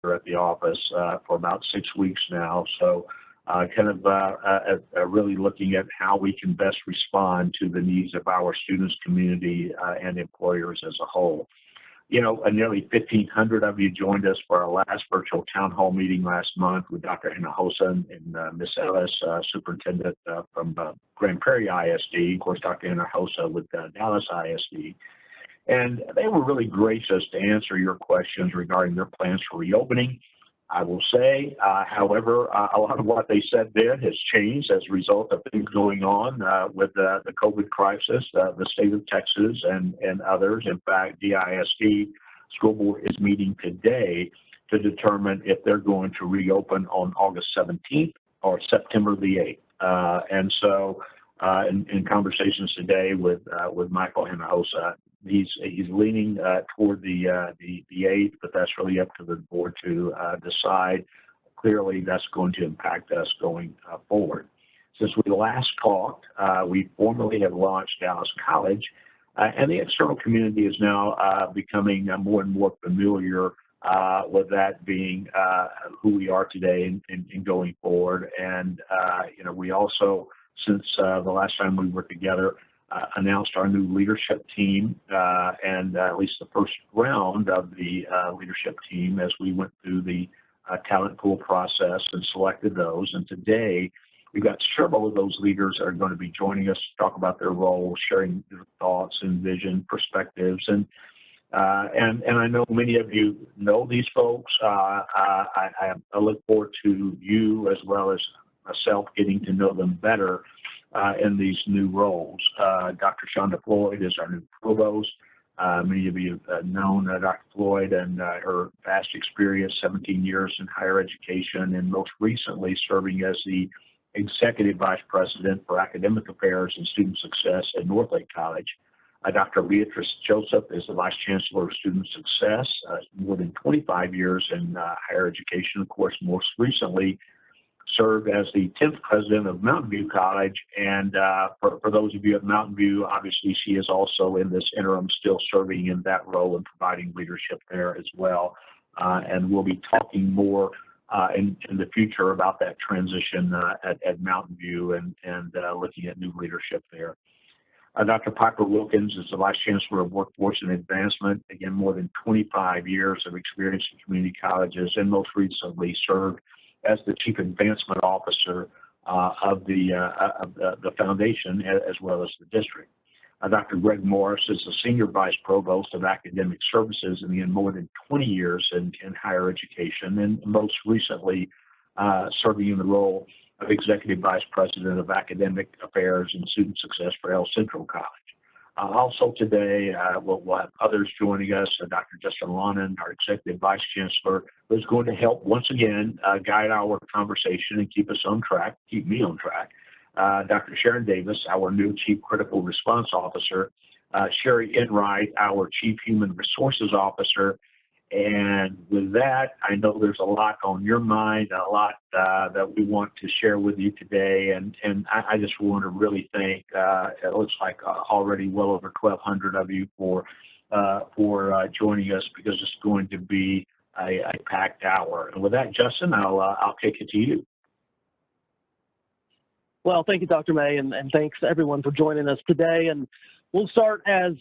at the office for about 6 weeks now. So really looking at how we can best respond to the needs of our students, community, and employers as a whole. You know, nearly 1,500 of you joined us for our last virtual town hall meeting last month with Dr. Hinojosa and Ms. Ellis, superintendent from Grand Prairie ISD, of course, Dr. Hinojosa with Dallas ISD. And they were really gracious to answer your questions regarding their plans for reopening. I will say, however, a lot of what they said then has changed as a result of things going on with the COVID crisis, the state of Texas and others. In fact, DISD School Board is meeting today to determine if they're going to reopen on August 17th or September the 8th. And so in conversations today with Michael Hinojosa, he's leaning toward the 8th, but that's really up to the board to decide. Clearly, that's going to impact us going forward. Since we last talked, we formally have launched Dallas College, and the external community is now becoming more and more familiar with that being who we are today and going forward. And you know, we also, since the last time we were together, announced our new leadership team and at least the first round of the leadership team as we went through the talent pool process and selected those. And today, we've got several of those leaders that are going to be joining us to talk about their roles, sharing their thoughts and vision, perspectives. And I know many of you know these folks. I look forward to you as well as myself getting to know them better in these new roles. Dr. Shonda Floyd is our new provost. Many of you have known Dr. Floyd and her vast experience, 17 years in higher education, and most recently serving as the Executive Vice President for Academic Affairs and Student Success at Northlake College. Dr. Beatrice Joseph is the Vice Chancellor of Student Success, more than 25 years in higher education, of course, most recently served as the 10th president of Mountain View College. And for those of you at Mountain View, obviously she is also in this interim still serving in that role and providing leadership there as well. And we'll be talking more in the future about that transition at Mountain View and looking at new leadership there. Dr. Piper Wilkins is the Vice Chancellor of Workforce and Advancement. Again, more than 25 years of experience in community colleges, and most recently served as the Chief Advancement Officer of the foundation as well as the district. Dr. Greg Morris is the Senior Vice Provost of Academic Services, and again, more than 20 years in higher education, and most recently serving in the role of Executive Vice President of Academic Affairs and Student Success for El Centro College. Also today, we'll have others joining us. Dr. Justin Lonan, our Executive Vice Chancellor, who's going to help once again guide our conversation and keep us on track, keep me on track. Dr. Sharon Davis, our new Chief Critical Response Officer. Sherry Enright, our Chief Human Resources Officer. And with that, I know there's a lot on your mind, a lot that we want to share with you today. And I just want to really thank, it looks like already well over 1,200 of you for joining us, because it's going to be a packed hour. And with that, Justin, I'll kick it to you. Well, thank you, Dr. May, and thanks everyone for joining us today. And we'll start as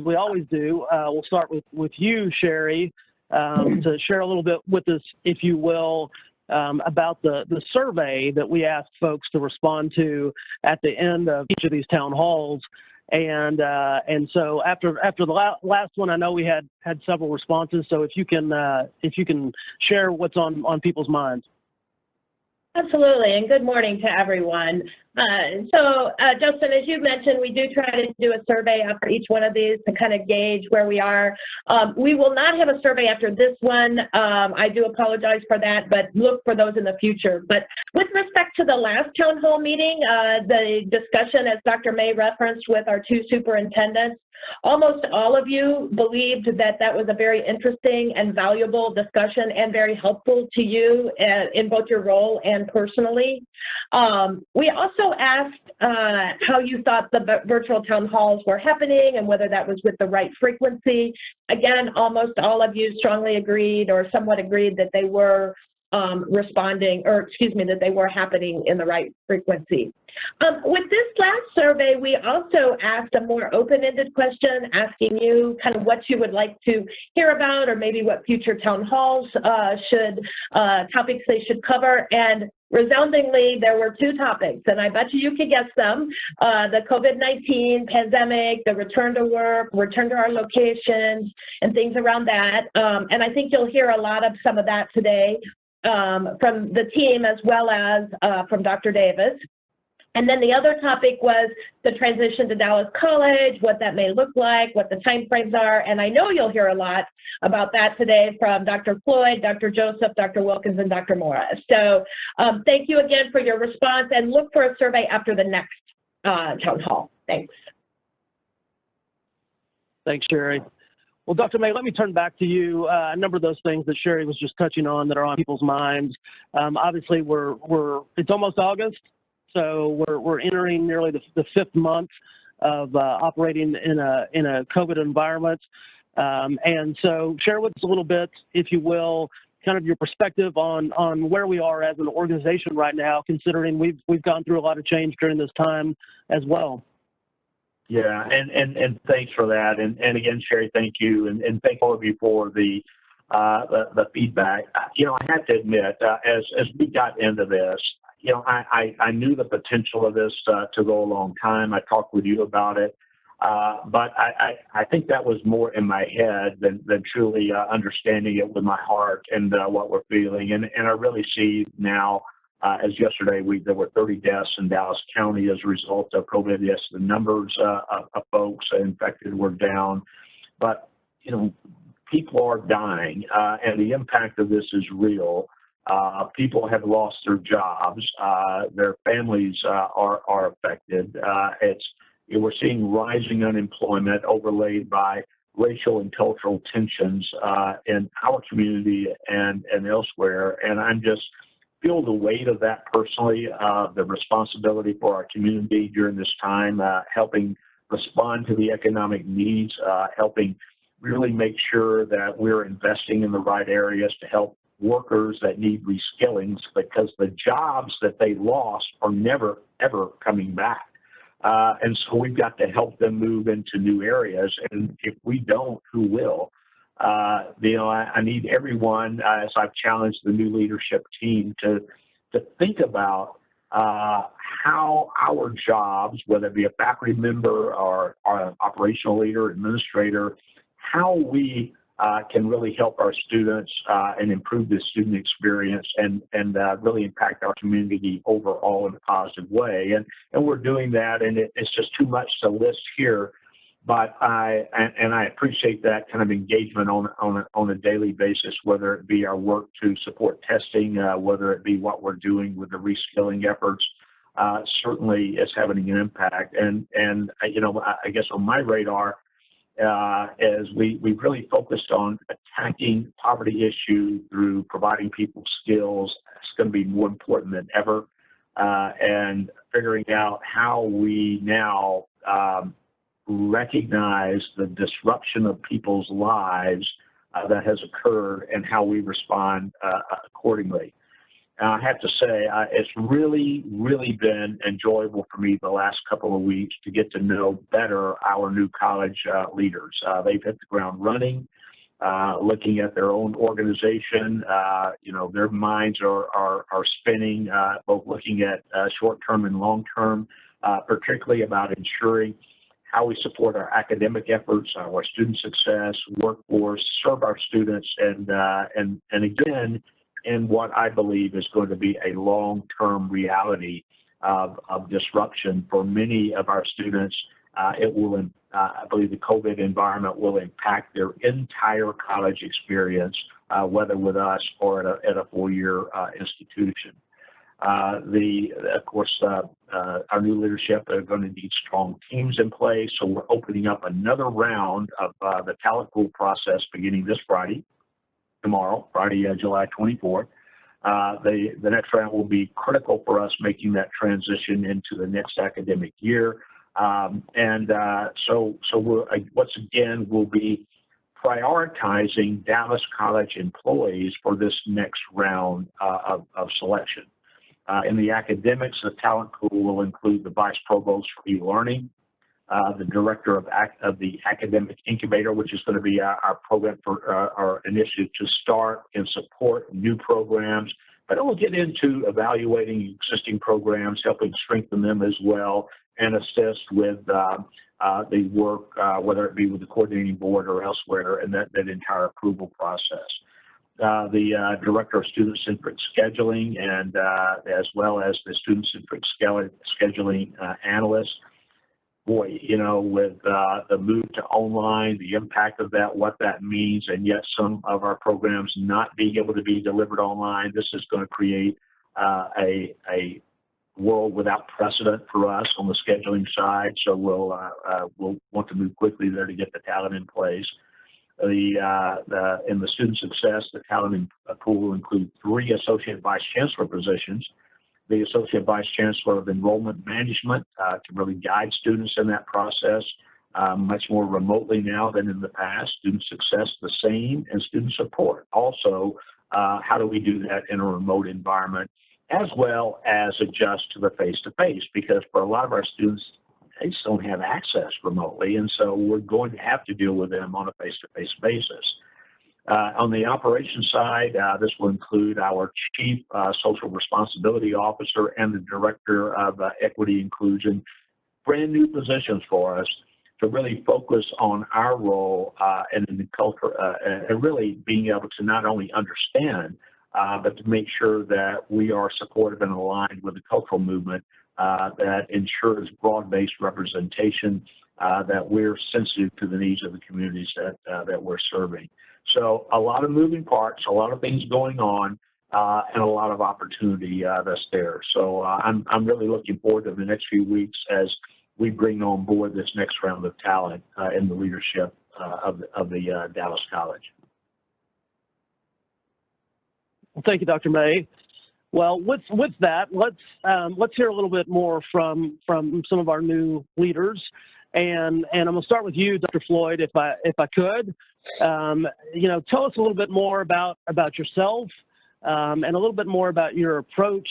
we always do. We'll start with you, Sherry, to share a little bit with us, if you will, about the survey that we asked folks to respond to at the end of each of these town halls. And so after the last one, I know we had several responses. So if you can share what's on people's minds. Absolutely, and good morning to everyone. Justin, as you mentioned, we do try to do a survey after each one of these to kind of gauge where we are. We will not have a survey after this one. I do apologize for that, but look for those in the future. But with respect to the last town hall meeting, the discussion, as Dr. May referenced, with our two superintendents, almost all of you believed that that was a very interesting and valuable discussion and very helpful to you in both your role and personally. We also also asked how you thought the virtual town halls were happening and whether that was with the right frequency. Again, almost all of you strongly agreed or somewhat agreed that they were that they were happening in the right frequency. With this last survey, we also asked a more open-ended question, asking you kind of what you would like to hear about, or maybe what future town halls topics they should cover. And resoundingly, there were two topics, and I bet you could guess them: the COVID-19 pandemic, the return to work, return to our locations, and things around that. And I think you'll hear a lot of some of that today from the team, as well as from Dr. Davis. And then the other topic was the transition to Dallas College, what that may look like, what the timeframes are. And I know you'll hear a lot about that today from Dr. Floyd, Dr. Joseph, Dr. Wilkins, and Dr. Morris. So thank you again for your response, and look for a survey after the next town hall. Thanks. Thanks, Sherry. Well, Dr. May, let me turn back to you. A number of those things that Sherry was just touching on that are on people's minds. Obviously, it's almost August, so we're entering nearly the fifth month of operating in a COVID environment. And so share with us a little bit, if you will, kind of your perspective on where we are as an organization right now, considering we've gone through a lot of change during this time as well. Yeah, and thanks for that. And again, Sherry, thank you, and thank all of you for the feedback. You know, I have to admit, as we got into this, you know, I knew the potential of this to go a long time. I talked with you about it, but I think that was more in my head than truly understanding it with my heart and what we're feeling. And I really see now. As yesterday, there were 30 deaths in Dallas County as a result of COVID. Yes, the numbers of folks infected were down, but you know, people are dying, and the impact of this is real. People have lost their jobs, their families are affected. We're seeing rising unemployment overlaid by racial and cultural tensions in our community and elsewhere, and I'm just feel the weight of that personally, the responsibility for our community during this time, helping respond to the economic needs, helping really make sure that we're investing in the right areas to help workers that need reskillings, because the jobs that they lost are never, ever coming back. And so we've got to help them move into new areas. And if we don't, who will? You know, I need everyone, as I've challenged the new leadership team, to think about how our jobs, whether it be a faculty member or an operational leader, administrator, how we can really help our students and improve the student experience and really impact our community overall in a positive way. And we're doing that, and it's just too much to list here. But I appreciate that kind of engagement on a daily basis, whether it be our work to support testing, whether it be what we're doing with the reskilling efforts. Certainly, it's having an impact. And you know, I guess on my radar, as we've really focused on attacking poverty issue through providing people skills. It's going to be more important than ever, and figuring out how we now recognize the disruption of people's lives that has occurred and how we respond accordingly. I have to say, it's really, really been enjoyable for me the last couple of weeks to get to know better our new college leaders. They've hit the ground running, looking at their own organization. You know, their minds are spinning, both looking at short-term and long-term, particularly about ensuring how we support our academic efforts, our student success, workforce, serve our students, and again, in what I believe is going to be a long-term reality of disruption for many of our students. It will, I believe, the COVID environment will impact their entire college experience, whether with us or at a four-year institution. Of course, our new leadership are going to need strong teams in place, so we're opening up another round of the talent pool process beginning this Friday, tomorrow, Friday, July 24th. The next round will be critical for us making that transition into the next academic year. So once again, we'll be prioritizing Dallas College employees for this next round of selection. In the academics, the talent pool will include the Vice Provost for e-learning, the Director of the Academic Incubator, which is going to be our program for our initiative to start and support new programs. But it will get into evaluating existing programs, helping strengthen them as well, and assist with the work, whether it be with the coordinating board or elsewhere, and that entire approval process. The Director of Student-Centric Scheduling, and as well as the Student-Centric Scheduling Analyst. Boy, you know, with the move to online, the impact of that, what that means, and yet some of our programs not being able to be delivered online, this is going to create a world without precedent for us on the scheduling side. So we'll want to move quickly there to get the talent in place. In the student success, the talent pool will include 3 Associate Vice Chancellor positions. The Associate Vice Chancellor of Enrollment Management to really guide students in that process much more remotely now than in the past. Student success the same, and student support. Also, how do we do that in a remote environment, as well as adjust to the face-to-face, because for a lot of our students, they just don't have access remotely, and so we're going to have to deal with them on a face-to-face basis. On the operations side, this will include our Chief Social Responsibility Officer and the Director of Equity Inclusion, brand new positions for us to really focus on our role and in the culture, and really being able to not only understand, but to make sure that we are supportive and aligned with the cultural movement that ensures broad-based representation, that we're sensitive to the needs of the communities that we're serving. So a lot of moving parts, a lot of things going on, and a lot of opportunity that's there. So I'm really looking forward to the next few weeks as we bring on board this next round of talent in the leadership of the Dallas College. Well, thank you, Dr. May. Well, with that, let's hear a little bit more from some of our new leaders. And I'm going to start with you, Dr. Floyd, if I could. You know, tell us a little bit more about yourself, and a little bit more about your approach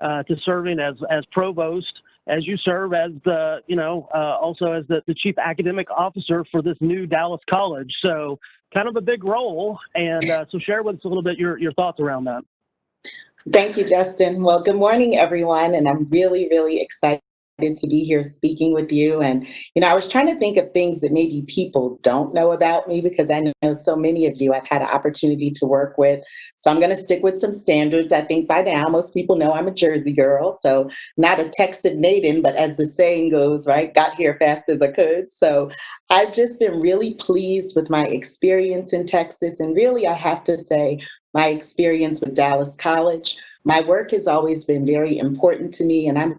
to serving as provost, as you serve as the, you know, also as the chief academic officer for this new Dallas College. So kind of a big role, and so share with us a little bit your thoughts around that. Thank you, Justin. Well, good morning, everyone, and I'm really, really excited to be here speaking with you. And, you know, I was trying to think of things that maybe people don't know about me, because I know so many of you I've had an opportunity to work with. So I'm going to stick with some standards. I think by now most people know I'm a Jersey girl, so not a Texas native, but as the saying goes, right, got here fast as I could. So I've just been really pleased with my experience in Texas. And really, I have to say, my experience with Dallas College. My work has always been very important to me, and I'm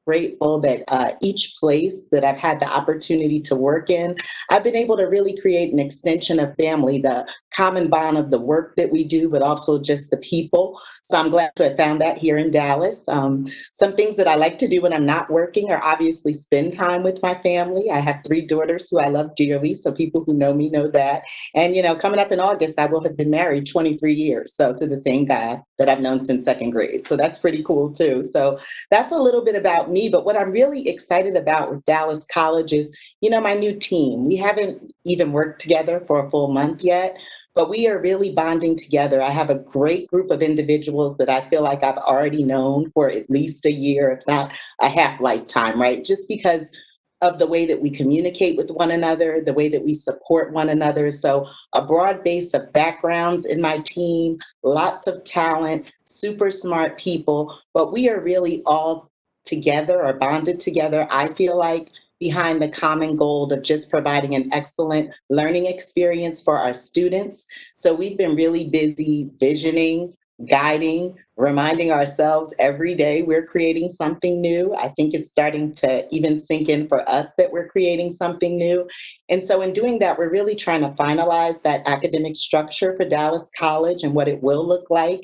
grateful that each place that I've had the opportunity to work in, I've been able to really create an extension of family, the common bond of the work that we do, but also just the people. So I'm glad to have found that here in Dallas. Some things that I like to do when I'm not working are obviously spend time with my family. I have 3 daughters who I love dearly, so people who know me know that. And, you know, coming up in August, I will have been married 23 years, so to the same guy that I've known since 2nd grade. So that's pretty cool too. So that's a little bit about me, but what I'm really excited about with Dallas College is, you know, my new team. We haven't even worked together for a full month yet, but we are really bonding together. I have a great group of individuals that I feel like I've already known for at least a year, if not a half lifetime, right? Just because of the way that we communicate with one another, the way that we support one another. So a broad base of backgrounds in my team, lots of talent, super smart people, but we are really all together or bonded together, I feel like, behind the common goal of just providing an excellent learning experience for our students. So we've been really busy visioning, guiding, reminding ourselves every day we're creating something new. I think it's starting to even sink in for us that we're creating something new. And so in doing that, we're really trying to finalize that academic structure for Dallas College and what it will look like.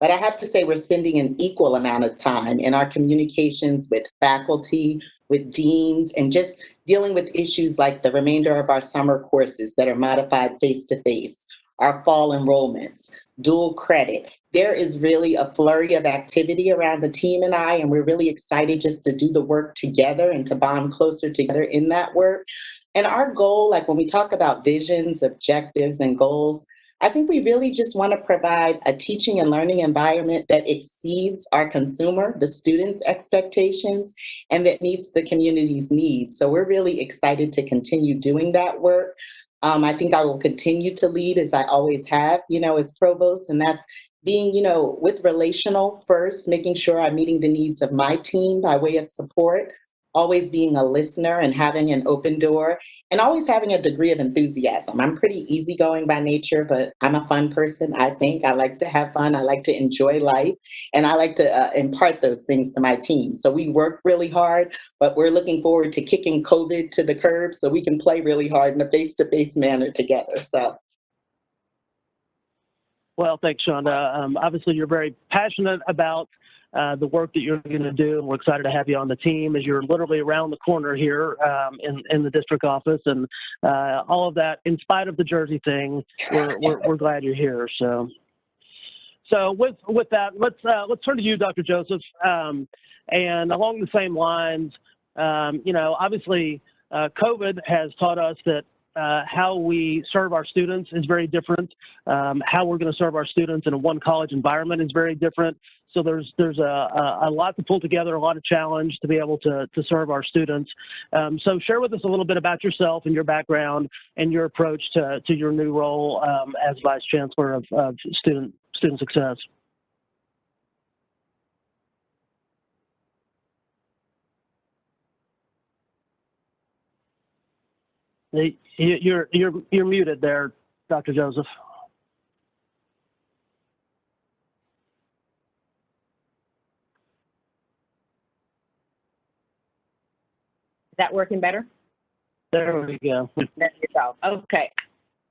But I have to say we're spending an equal amount of time in our communications with faculty, with deans, and just dealing with issues like the remainder of our summer courses that are modified face-to-face, our fall enrollments, dual credit. There is really a flurry of activity around the team and I, and we're really excited just to do the work together and to bond closer together in that work. And our goal, like when we talk about visions, objectives, and goals, I think we really just want to provide a teaching and learning environment that exceeds our consumer, the students' expectations, and that meets the community's needs. So we're really excited to continue doing that work. I think I will continue to lead as I always have, as provost, and that's being, with relational first, making sure I'm meeting the needs of my team by way of support, always being a listener and having an open door, and always having a degree of enthusiasm. I'm pretty easygoing by nature, but I'm a fun person, I think. I like to have fun. I like to enjoy life, and I like to impart those things to my team. So we work really hard, but we're looking forward to kicking COVID to the curb so we can play really hard in a face-to-face manner together. So. Well, thanks, Shonda. Obviously, you're very passionate about the work that you're going to do, and we're excited to have you on the team as you're literally around the corner here in the district office, and all of that. In spite of the Jersey thing, we're glad you're here. So with that, let's turn to you, Dr. Joseph, and along the same lines, obviously, COVID has taught us that how we serve our students is very different. How we're going to serve our students in a one college environment is very different. So there's a lot to pull together, a lot of challenge to be able to serve our students. So share with us a little bit about yourself and your background and your approach to your new role as Vice Chancellor of Student Success. You're muted there, Dr. Joseph. Is that working better? There we go. There you go. Okay.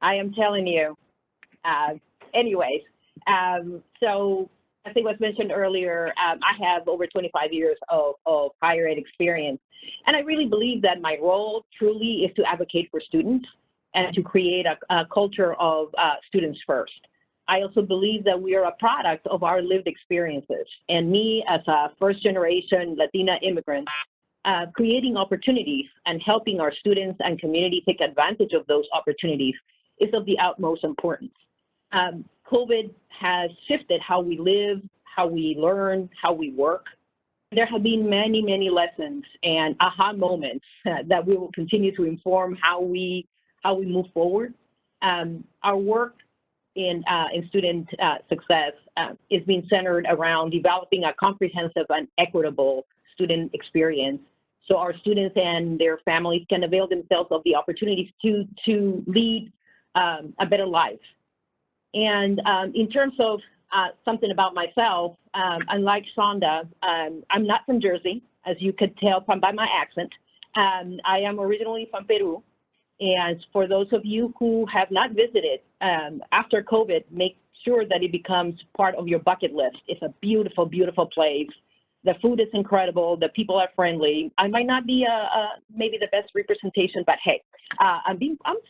I am telling you. Anyways, so I think was mentioned earlier, I have over 25 years of higher ed experience. And I really believe that my role truly is to advocate for students and to create a culture of students first. I also believe that we are a product of our lived experiences. And me as a first generation Latina immigrant, creating opportunities and helping our students and community take advantage of those opportunities is of the utmost importance. COVID has shifted how we live, how we learn, how we work. There have been many, many lessons and aha moments that we will continue to inform how we move forward. Our work in student success is being centered around developing a comprehensive and equitable student experience so our students and their families can avail themselves of the opportunities to lead a better life. And in terms of something about myself, unlike Shonda, I'm not from Jersey, as you could tell by my accent. I am originally from Peru. And for those of you who have not visited, after COVID, make sure that it becomes part of your bucket list. It's a beautiful, beautiful place. The food is incredible. The people are friendly. I might not be maybe the best representation, but hey, I'm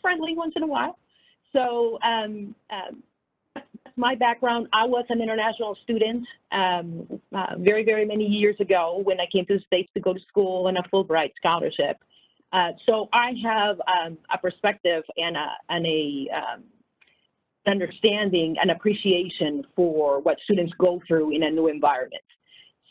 friendly once in a while. So that's my background. I was an international student very, very many years ago when I came to the States to go to school on a Fulbright scholarship. So I have a perspective and a understanding and appreciation for what students go through in a new environment.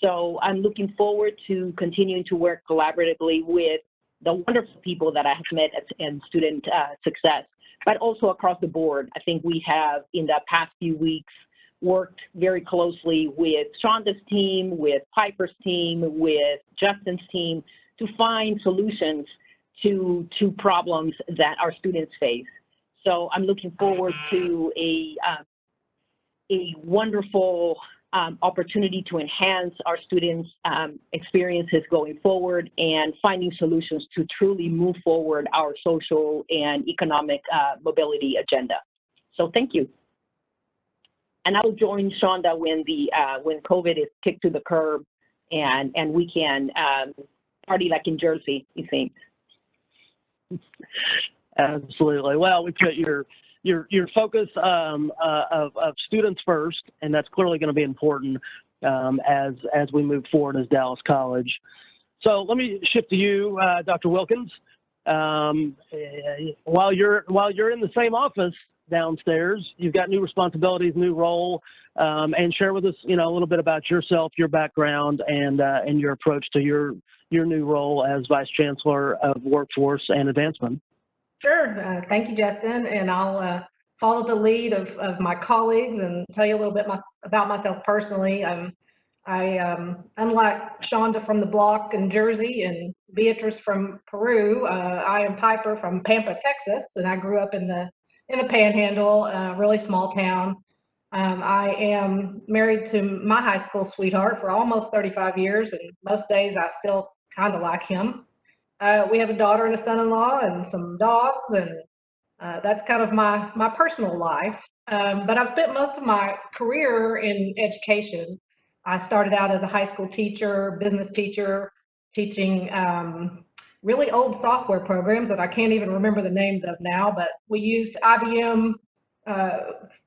So I'm looking forward to continuing to work collaboratively with the wonderful people that I have met in student success, but also across the board. I think we have, in the past few weeks, worked very closely with Shonda's team, with Piper's team, with Justin's team to find solutions to problems that our students face. So I'm looking forward to a wonderful opportunity to enhance our students' experiences going forward and finding solutions to truly move forward our social and economic mobility agenda. So thank you. and I'll join Shonda when COVID is kicked to the curb, and we can party like in Jersey, you think? Absolutely. Well, we put your focus of students first, and that's clearly going to be important as we move forward as Dallas College. So let me shift to you, Dr. Wilkins. While you're in the same office downstairs, you've got new responsibilities, new role, and share with us, a little bit about yourself, your background, and your approach to your new role as Vice Chancellor of Workforce and Advancement. Sure. Thank you, Justin. And I'll follow the lead of my colleagues and tell you a little bit about myself personally. Unlike Shonda from the block in Jersey and Beatrice from Peru, I am Piper from Pampa, Texas, and I grew up in the Panhandle, a really small town. I am married to my high school sweetheart for almost 35 years, and most days I still kind of like him. We have a daughter and a son-in-law and some dogs, and that's kind of my personal life. But I've spent most of my career in education. I started out as a high school teacher, business teacher, teaching really old software programs that I can't even remember the names of now, but we used IBM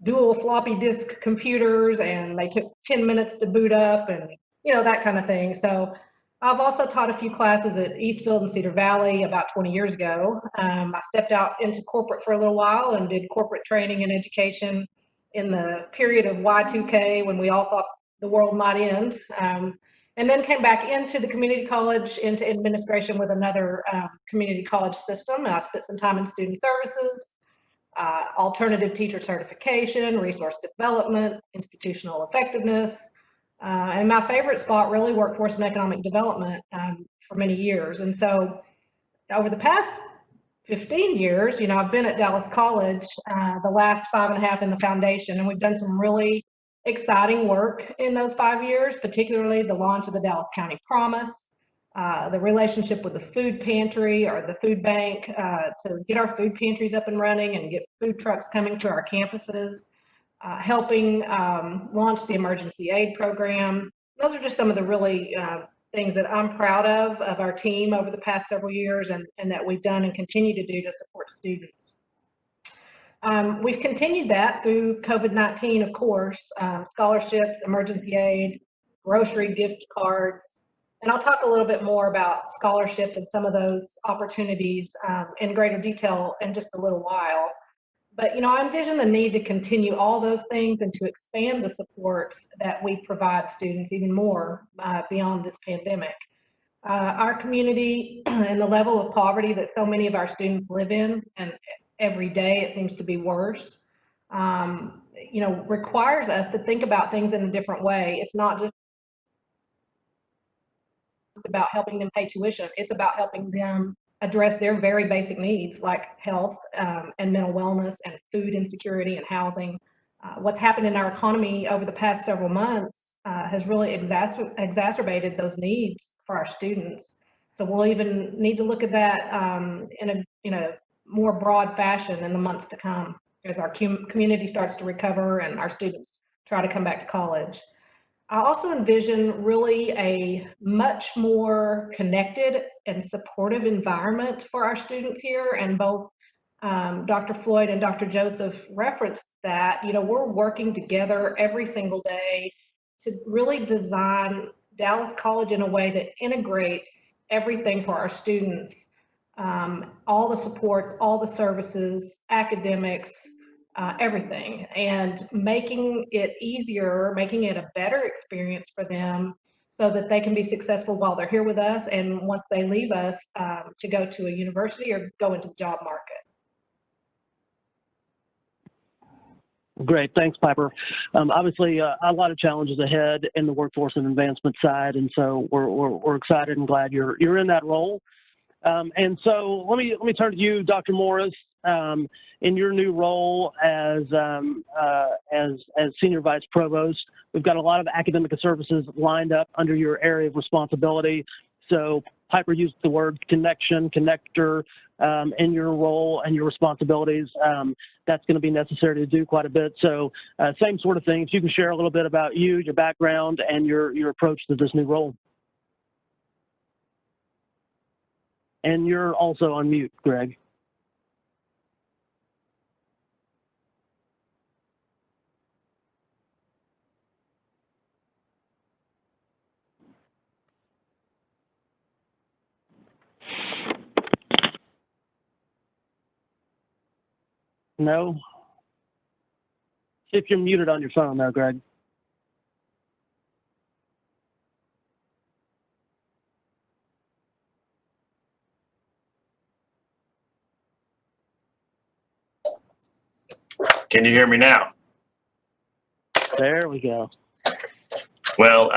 dual floppy disk computers, and they took 10 minutes to boot up, and that kind of thing. So I've also taught a few classes at Eastfield and Cedar Valley about 20 years ago. I stepped out into corporate for a little while and did corporate training and education in the period of Y2K when we all thought the world might end, and then came back into the community college, into administration with another community college system. And I spent some time in student services, alternative teacher certification, resource development, institutional effectiveness, and my favorite spot, really, workforce and economic development for many years. And so over the past 15 years, I've been at Dallas College, the last 5.5 in the foundation, and we've done some really exciting work in those 5 years, particularly the launch of the Dallas County Promise, the relationship with the food pantry or the food bank to get our food pantries up and running and get food trucks coming to our campuses, helping launch the emergency aid program. Those are just some of the really things that I'm proud of our team over the past several years, and that we've done and continue to do to support students. We've continued that through COVID-19, of course, scholarships, emergency aid, grocery gift cards, and I'll talk a little bit more about scholarships and some of those opportunities in greater detail in just a little while. But, I envision the need to continue all those things and to expand the supports that we provide students even more beyond this pandemic. Our community and the level of poverty that so many of our students live in, and every day it seems to be worse, requires us to think about things in a different way. It's not just about helping them pay tuition. It's about helping them address their very basic needs like health and mental wellness and food insecurity and housing. What's happened in our economy over the past several months has really exacerbated those needs for our students. So we'll even need to look at that in a more broad fashion in the months to come as our community starts to recover and our students try to come back to college. I also envision really a much more connected and supportive environment for our students here, and both Dr. Floyd and Dr. Joseph referenced that. We're working together every single day to really design Dallas College in a way that integrates everything for our students, all the supports, all the services, academics, everything, and making it easier, making it a better experience for them so that they can be successful while they're here with us, and once they leave us, to go to a university or go into the job market. Great, thanks, Piper. Obviously, a lot of challenges ahead in the workforce and advancement side, and so we're excited and glad you're in that role. And so let me turn to you, Dr. Morris, in your new role as Senior Vice Provost. We've got a lot of academic services lined up under your area of responsibility. So Piper used the word connection, connector in your role and your responsibilities. That's going to be necessary to do quite a bit. So same sort of things. You can share a little bit about you, your background, and your approach to this new role. And you're also on mute, Greg. No? See if you're muted on your phone though, Greg. Can you hear me now? There we go. Well,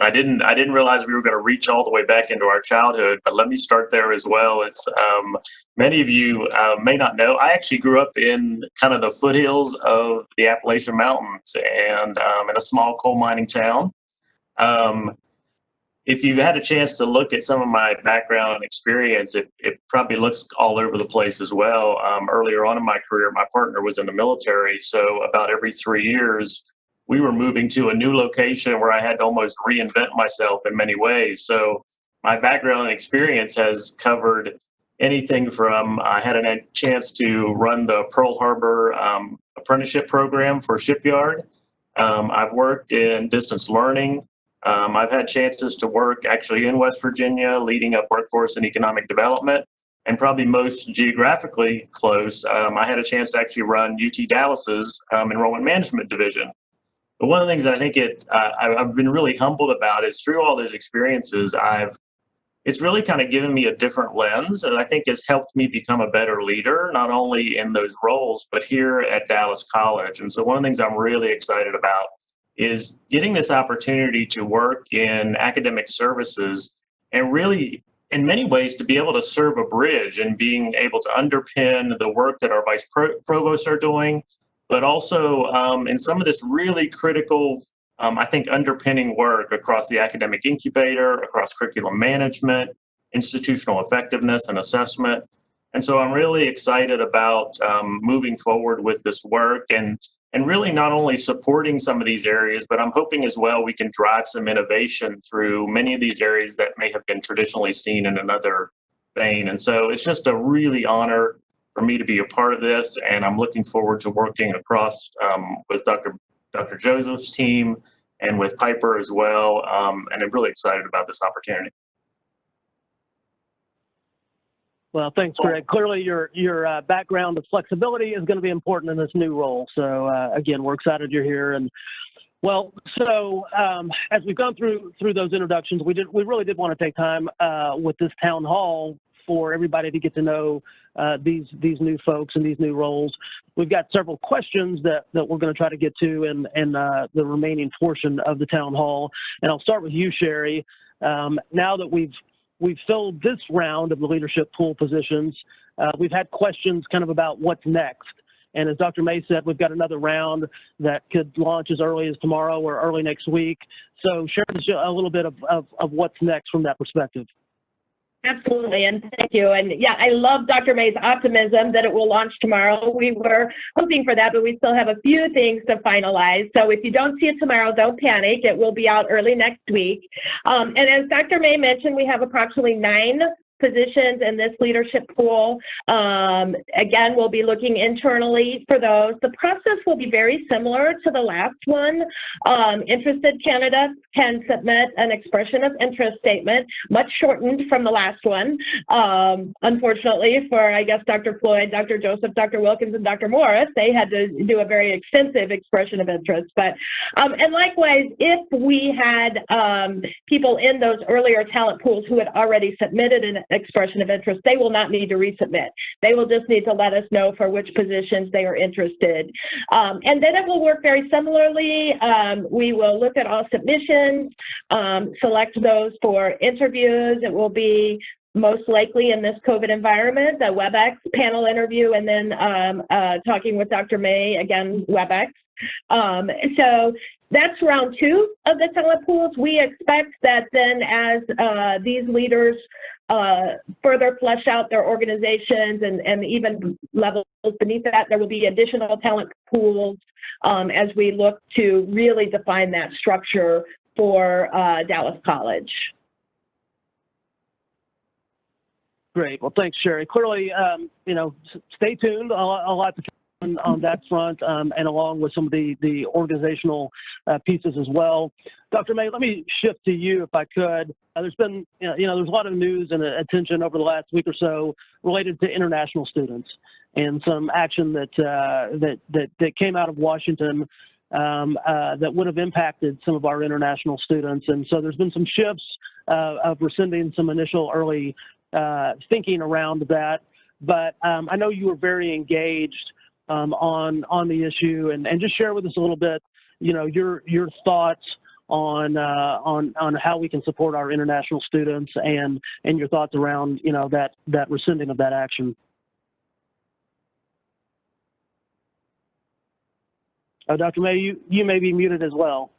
I didn't realize we were going to reach all the way back into our childhood, but let me start there as well. As many of you may not know, I actually grew up in kind of the foothills of the Appalachian Mountains and in a small coal mining town. If you've had a chance to look at some of my background and experience, it probably looks all over the place as well. Earlier on in my career, my partner was in the military, so about every 3 years, we were moving to a new location where I had to almost reinvent myself in many ways. So my background and experience has covered anything from I had a chance to run the Pearl Harbor apprenticeship program for shipyard. I've worked in distance learning. I've had chances to work actually in West Virginia, leading up workforce and economic development, and probably most geographically close, I had a chance to actually run UT Dallas's enrollment management division. But one of the things that I think I've been really humbled about is through all those experiences, it's really kind of given me a different lens, and I think has helped me become a better leader, not only in those roles, but here at Dallas College. And so one of the things I'm really excited about is getting this opportunity to work in academic services and really, in many ways, to be able to serve a bridge and being able to underpin the work that our vice provosts are doing, but also in some of this really critical, I think, underpinning work across the academic incubator, across curriculum management, institutional effectiveness and assessment. And so I'm really excited about moving forward with this work and really not only supporting some of these areas, but I'm hoping as well we can drive some innovation through many of these areas that may have been traditionally seen in another vein. And so it's just a really honor for me to be a part of this, and I'm looking forward to working across with Dr. Joseph's team and with Piper as well, and I'm really excited about this opportunity. Well, thanks, Greg. Clearly, your background of flexibility is going to be important in this new role. So, again, we're excited you're here. And well, so as we've gone through those introductions, we really did want to take time with this town hall for everybody to get to know these new folks and these new roles. We've got several questions that we're going to try to get to in the remaining portion of the town hall. And I'll start with you, Sherry. Now that we've filled this round of the leadership pool positions, we've had questions kind of about what's next. And as Dr. May said, we've got another round that could launch as early as tomorrow or early next week. So share a little bit of what's next from that perspective. Absolutely, and thank you. And yeah, I love Dr. May's optimism that it will launch tomorrow. We were hoping for that, but we still have a few things to finalize. So if you don't see it tomorrow, don't panic. It will be out early next week. And as Dr. May mentioned, we have approximately 9 positions in this leadership pool. Again, we'll be looking internally for those. The process will be very similar to the last one. Interested candidates can submit an expression of interest statement, much shortened from the last one. Unfortunately for, I guess, Dr. Floyd, Dr. Joseph, Dr. Wilkins, and Dr. Morris, they had to do a very extensive expression of interest. But, and likewise, if we had people in those earlier talent pools who had already submitted an expression of interest, they will not need to resubmit. They will just need to let us know for which positions they are interested. And then it will work very similarly. We will look at all submissions, select those for interviews. It will be most likely in this COVID environment, the WebEx panel interview, and then talking with Dr. May, again, WebEx. So that's round 2 of the talent pools. We expect that then as these leaders further flesh out their organizations and even levels beneath that, there will be additional talent pools as we look to really define that structure for Dallas College. Great. Well, thanks, Sherry. Clearly, you know, stay tuned. A lot to come on that front, and along with some of the organizational pieces as well. Dr. May, let me shift to you if I could. There's been, you know, there's a lot of news and attention over the last week or so related to international students and some action that came out of Washington that would have impacted some of our international students. And so there's been some shifts of rescinding some initial early thinking around that, but I know you were very engaged on the issue, and just share with us a little bit, you know, your thoughts on how we can support our international students and your thoughts around, you know, that rescinding of that action. Dr. May, you may be muted as well.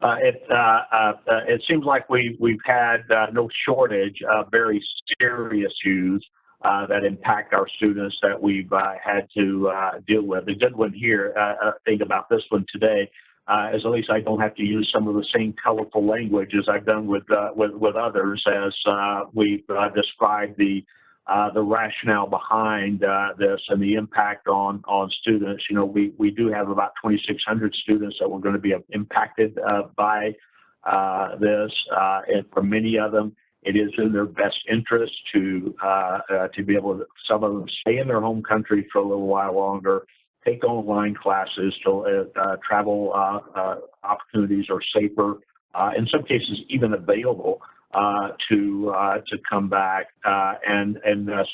It seems like we've had no shortage of very serious issues that impact our students that we've had to deal with. The good one here, thing about this one today, is at least I don't have to use some of the same colorful language as I've done with others as we've described the rationale behind this and the impact on students. You know, we do have about 2,600 students that were going to be impacted by this, and for many of them, it is in their best interest to be able to, some of them stay in their home country for a little while longer, take online classes till travel opportunities are safer, in some cases even available to come back, and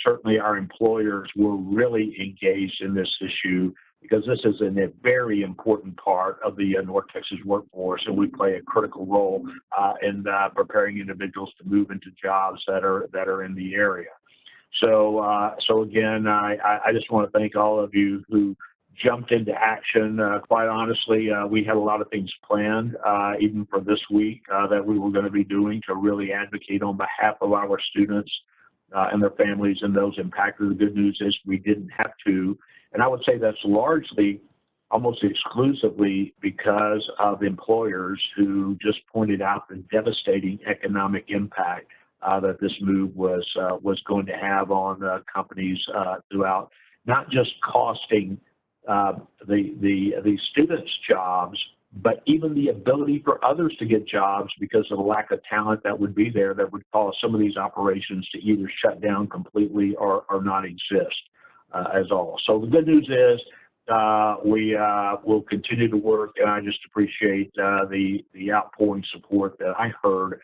certainly our employers were really engaged in this issue because this is a very important part of the North Texas workforce, and we play a critical role in preparing individuals to move into jobs that are in the area. So again, I just want to thank all of you who jumped into action. Quite honestly, we had a lot of things planned, even for this week, that we were going to be doing to really advocate on behalf of our students and their families and those impacted. The good news is we didn't have to. And I would say that's largely, almost exclusively, because of employers who just pointed out the devastating economic impact that this move was going to have on companies throughout, not just costing the students' jobs, but even the ability for others to get jobs because of the lack of talent that would be there that would cause some of these operations to either shut down completely or not exist as all. So the good news is we will continue to work, and I just appreciate the outpouring support that I heard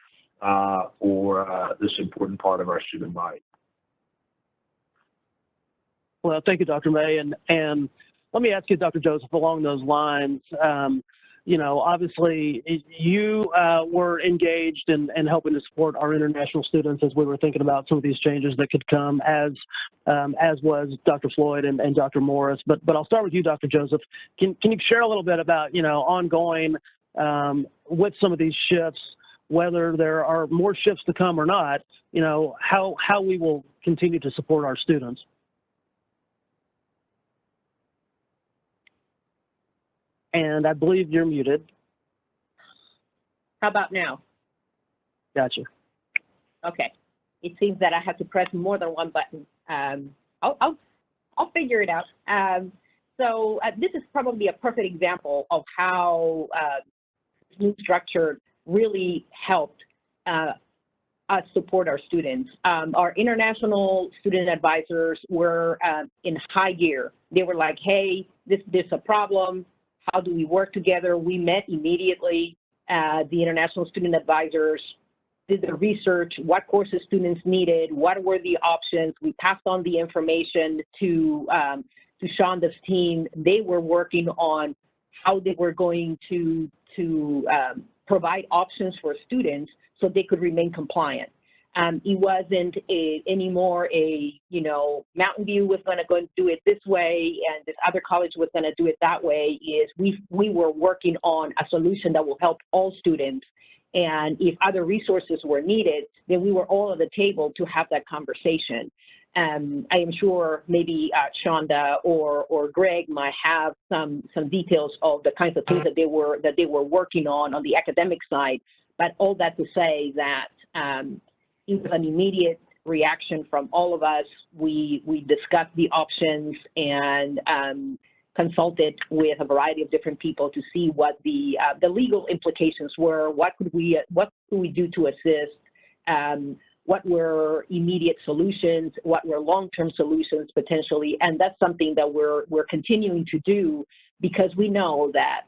for this important part of our student body. Well, thank you, Dr. May, and let me ask you, Dr. Joseph, along those lines. You know, obviously, you were engaged in helping to support our international students as we were thinking about some of these changes that could come, as was Dr. Floyd and Dr. Morris. But I'll start with you, Dr. Joseph. Can you share a little bit about, you know, ongoing with some of these shifts, whether there are more shifts to come or not, you know, how we will continue to support our students? And I believe you're muted. How about now? Gotcha. Okay. It seems that I have to press more than one button. I'll figure it out. So this is probably a perfect example of how new structure really helped us support our students. Our international student advisors were in high gear. They were like, hey, this is a problem. How do we work together? We met immediately. The international student advisors did the research, what courses students needed, what were the options. We passed on the information to Shonda's team. They were working on how they were going to provide options for students so they could remain compliant. It wasn't anymore Mountain View was going to go and do it this way, and this other college was going to do it that way. Is we were working on a solution that will help all students. And if other resources were needed, then we were all at the table to have that conversation. I am sure maybe Shonda or Greg might have some details of the kinds of things that they were working on the academic side. But all that to say that it was an immediate reaction from all of us. We discussed the options and consulted with a variety of different people to see what the legal implications were. What could we do to assist? What were immediate solutions? What were long-term solutions potentially? And that's something that we're continuing to do, because we know that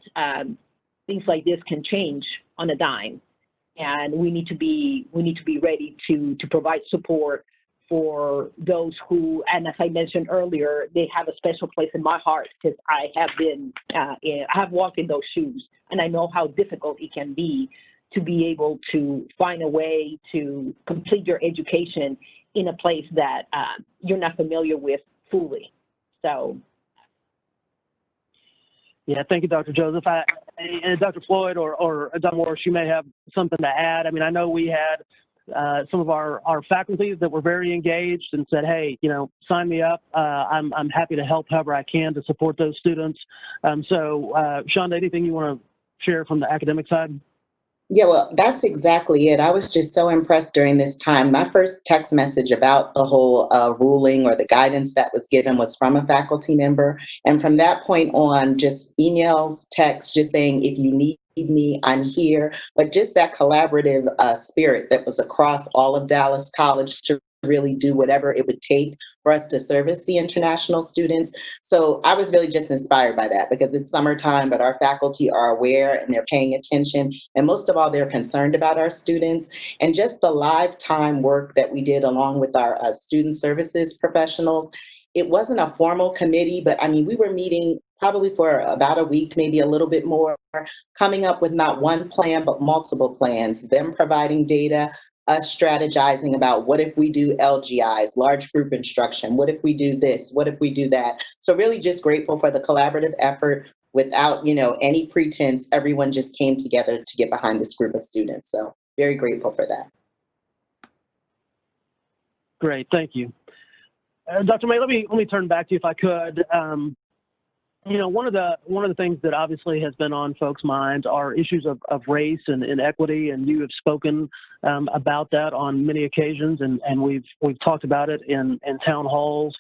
things like this can change on a dime, and we need to be ready to provide support for those who, and as I mentioned earlier, they have a special place in my heart, because I have walked in those shoes, and I know how difficult it can be to be able to find a way to complete your education in a place that you're not familiar with fully. So. Yeah, thank you, Dr. Joseph. Dr. Floyd or Dr. Morris, you may have something to add. I mean, I know we had some of our faculty that were very engaged and said, hey, sign me up. I'm happy to help however I can to support those students. So, Shonda, anything you want to share from the academic side? Yeah, well, that's exactly it. I was just so impressed during this time. My first text message about the whole ruling or the guidance that was given was from a faculty member. And from that point on, just emails, texts, just saying, if you need me, I'm here. But just that collaborative spirit that was across all of Dallas College to really do whatever it would take for us to service the international students. So I was really just inspired by that, because it's summertime, but our faculty are aware and they're paying attention. And most of all, they're concerned about our students. And just the lifetime work that we did along with our student services professionals. It wasn't a formal committee, but I mean, we were meeting probably for about a week, maybe a little bit more, coming up with not one plan, but multiple plans, them providing data, us strategizing about what if we do LGIs, large group instruction, what if we do this, what if we do that. So really just grateful for the collaborative effort. Without, any pretense, everyone just came together to get behind this group of students. So very grateful for that. Great, thank you. Dr. May, let me turn back to you if I could. One of the things that obviously has been on folks' minds are issues of race and inequity, and you have spoken about that on many occasions, and we've talked about it in town halls.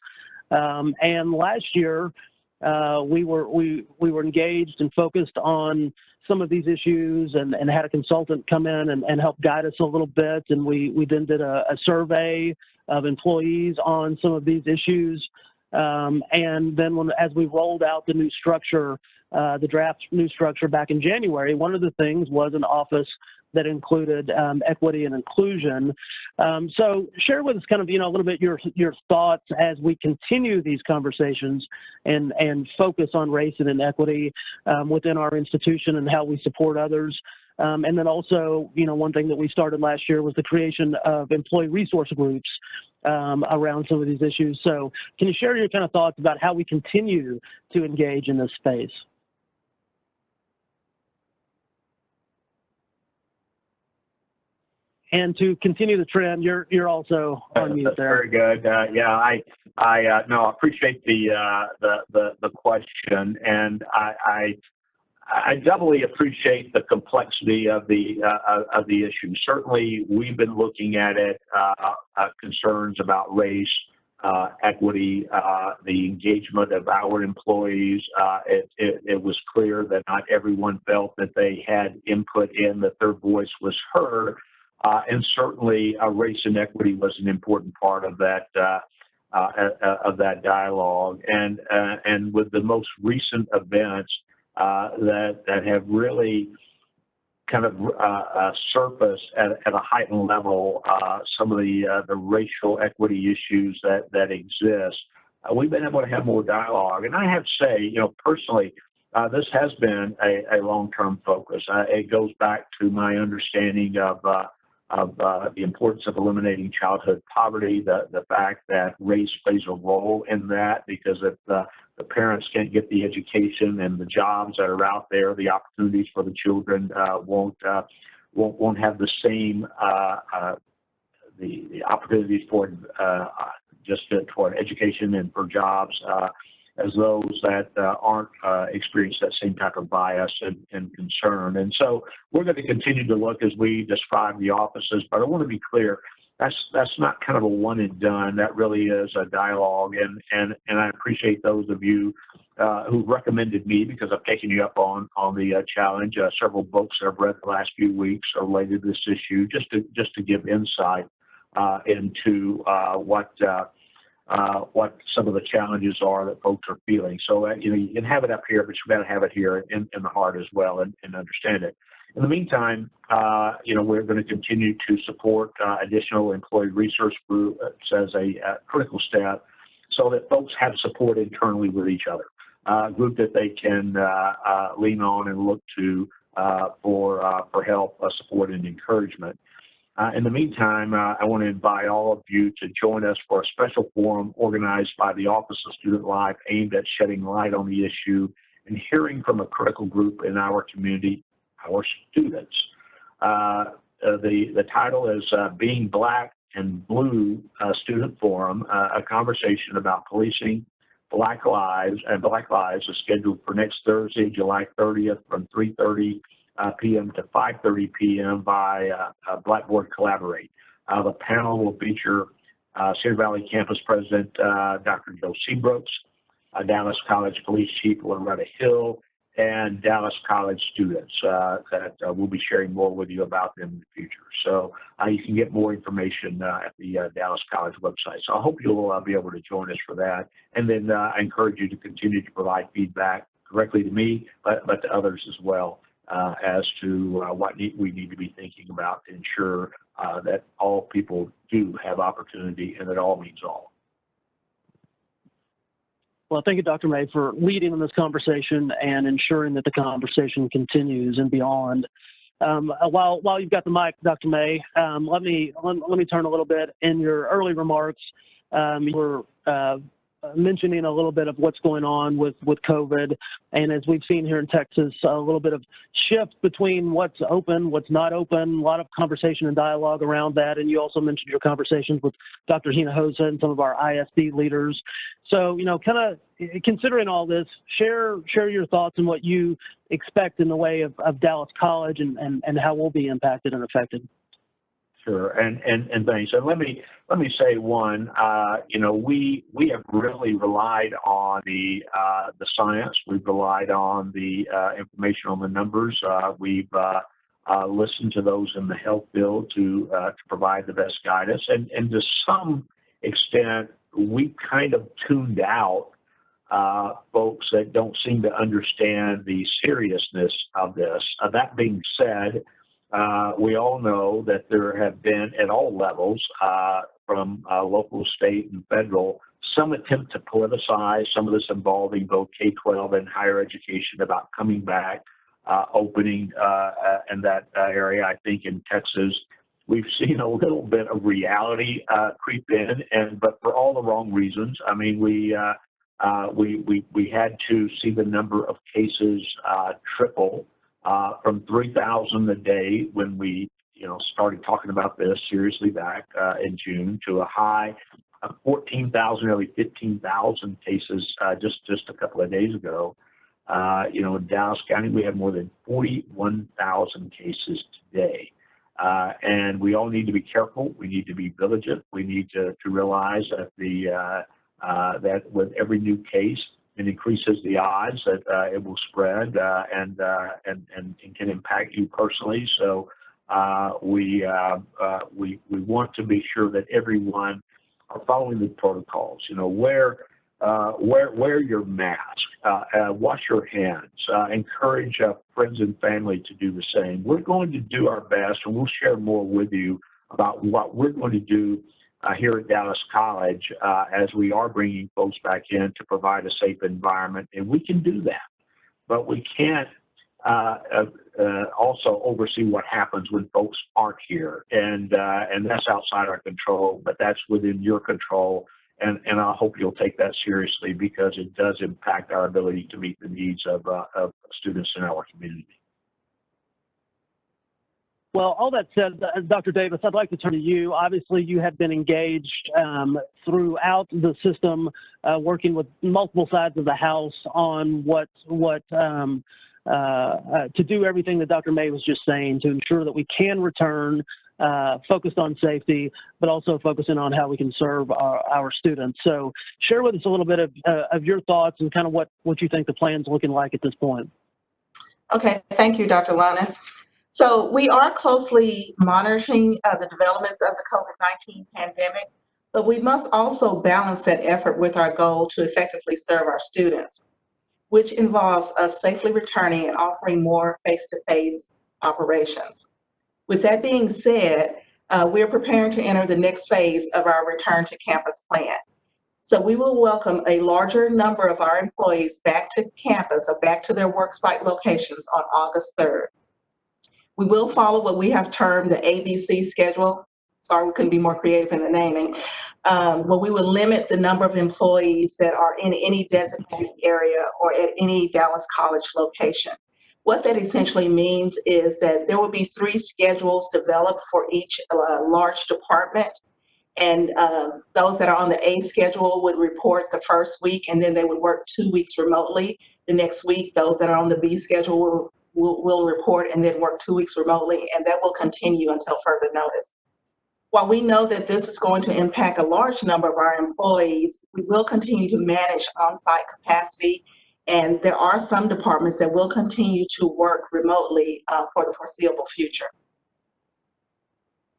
And last year, we were engaged and focused on some of these issues, and had a consultant come in and help guide us a little bit, and we then did a survey of employees on some of these issues. And then as we rolled out the new structure, the draft new structure back in January, one of the things was an office that included equity and inclusion. So share with us kind of, a little bit your thoughts as we continue these conversations and focus on race and inequity within our institution and how we support others. And then also, one thing that we started last year was the creation of employee resource groups around some of these issues. So can you share your kind of thoughts about how we continue to engage in this space? And to continue the trend, you're also on mute there. Very good. I appreciate the question, and I doubly appreciate the complexity of the issue. Certainly, we've been looking at it, concerns about race, equity, the engagement of our employees. It was clear that not everyone felt that they had input in, that their voice was heard, and certainly race and equity was an important part of that dialogue. And with the most recent events that have really kind of surfaced at a heightened level, some of the racial equity issues that exist, we've been able to have more dialogue. And I have to say, personally, this has been a long-term focus. It goes back to my understanding of the importance of eliminating childhood poverty, the fact that race plays a role in that, because if the parents can't get the education and the jobs that are out there, the opportunities for the children won't have the same the opportunities for just for education and for jobs as those that aren't experience that same type of bias and concern. And so we're going to continue to look as we describe the offices, but I want to be clear, that's not kind of a one and done. That really is a dialogue, and I appreciate those of you who recommended me, because I've taken you up on the challenge. Several books that I've read the last few weeks are related to this issue, just to give insight into what some of the challenges are that folks are feeling. So you can have it up here, but you've got to have it here in the heart as well, and understand it. In the meantime, we're going to continue to support additional employee research groups as a critical step, so that folks have support internally with each other, a group that they can lean on and look to for help, support, and encouragement. In the meantime, I want to invite all of you to join us for a special forum organized by the Office of Student Life, aimed at shedding light on the issue and hearing from a critical group in our community, our students. The title is Being Black and Blue Student Forum, a conversation about policing Black lives, and Black lives is scheduled for next Thursday, July 30th from 3:30 p.m. to 5:30 p.m. by Blackboard Collaborate. The panel will feature Cedar Valley Campus President Dr. Joe Seabrooks, Dallas College Police Chief Loretta Hill, and Dallas College students that we'll be sharing more with you about them in the future. So you can get more information at the Dallas College website. So I hope you'll be able to join us for that. And then I encourage you to continue to provide feedback directly to me, but to others as well, as to what we need to be thinking about to ensure that all people do have opportunity, and that all means all. Well, thank you, Dr. May, for leading in this conversation and ensuring that the conversation continues and beyond. While you've got the mic, Dr. May, let me turn a little bit. In your early remarks, you were mentioning a little bit of what's going on with COVID, and as we've seen here in Texas, a little bit of shift between what's open, what's not open, a lot of conversation and dialogue around that. And you also mentioned your conversations with Dr. Hinojosa and some of our ISD leaders. So, kind of considering all this, share your thoughts on what you expect in the way of Dallas College and how we'll be impacted and affected. Sure, and thanks. And let me say one. We have really relied on the science. We've relied on the information on the numbers. We've listened to those in the health bill to provide the best guidance. And to some extent, we kind of tuned out folks that don't seem to understand the seriousness of this. That being said, we all know that there have been, at all levels, from local, state, and federal, some attempt to politicize some of this involving both K-12 and higher education about coming back, opening in that area. I think in Texas, we've seen a little bit of reality creep in, but for all the wrong reasons. I mean, we had to see the number of cases triple. From 3,000 a day when we, started talking about this seriously back in June, to a high of 14,000, nearly 15,000 cases just a couple of days ago. In Dallas County, we have more than 41,000 cases today. And we all need to be careful. We need to be vigilant. We need to realize that that with every new case, it increases the odds that it will spread and can impact you personally. So we want to be sure that everyone are following the protocols. Wear your mask, wash your hands, encourage friends and family to do the same. We're going to do our best, and we'll share more with you about what we're going to do here at Dallas College as we are bringing folks back in to provide a safe environment, and we can do that. But we can't also oversee what happens when folks aren't here, and that's outside our control, but that's within your control. And I hope you'll take that seriously, because it does impact our ability to meet the needs of students in our community. Well, all that said, Dr. Davis, I'd like to turn to you. Obviously, you have been engaged throughout the system, working with multiple sides of the House on to do everything that Dr. May was just saying to ensure that we can return, focused on safety, but also focusing on how we can serve our students. So share with us a little bit of your thoughts and kind of what you think the plan's looking like at this point. Okay, thank you, Dr. Lana. So we are closely monitoring the developments of the COVID-19 pandemic, but we must also balance that effort with our goal to effectively serve our students, which involves us safely returning and offering more face-to-face operations. With that being said, we're preparing to enter the next phase of our return to campus plan. So we will welcome a larger number of our employees back to campus or back to their worksite locations on August 3rd. We will follow what we have termed the ABC schedule. Sorry, we couldn't be more creative in the naming. Where we will limit the number of employees that are in any designated area or at any Dallas College location. What that essentially means is that there will be 3 schedules developed for each large department. And those that are on the A schedule would report the first week, and then they would work 2 weeks remotely. The next week, those that are on the B schedule will report and then work 2 weeks remotely, and that will continue until further notice. While we know that this is going to impact a large number of our employees, we will continue to manage on-site capacity, and there are some departments that will continue to work remotely for the foreseeable future.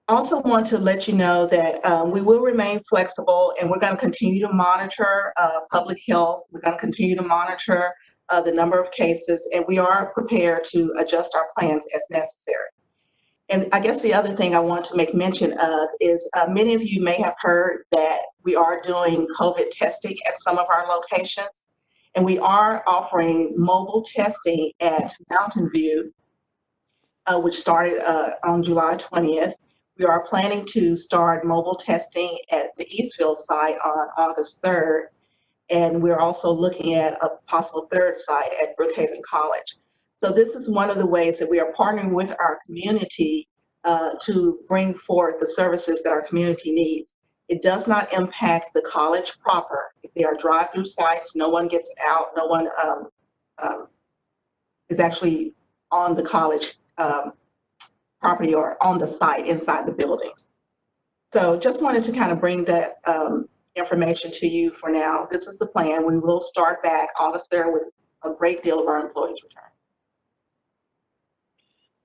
I also want to let you know that we will remain flexible, and we're going to continue to monitor public health. We're going to continue to monitor the number of cases, and we are prepared to adjust our plans as necessary. And I guess the other thing I want to make mention of is many of you may have heard that we are doing COVID testing at some of our locations, and we are offering mobile testing at Mountain View, which started on July 20th. We are planning to start mobile testing at the Eastville site on August 3rd, and we're also looking at a possible 3rd site at Brookhaven College. So this is one of the ways that we are partnering with our community to bring forth the services that our community needs. It does not impact the college proper. If they are drive-through sites, no one gets out, no one is actually on the college property or on the site inside the buildings. So just wanted to kind of bring that information to you for now. This is the plan. We will start back August 3rd with a great deal of our employees return.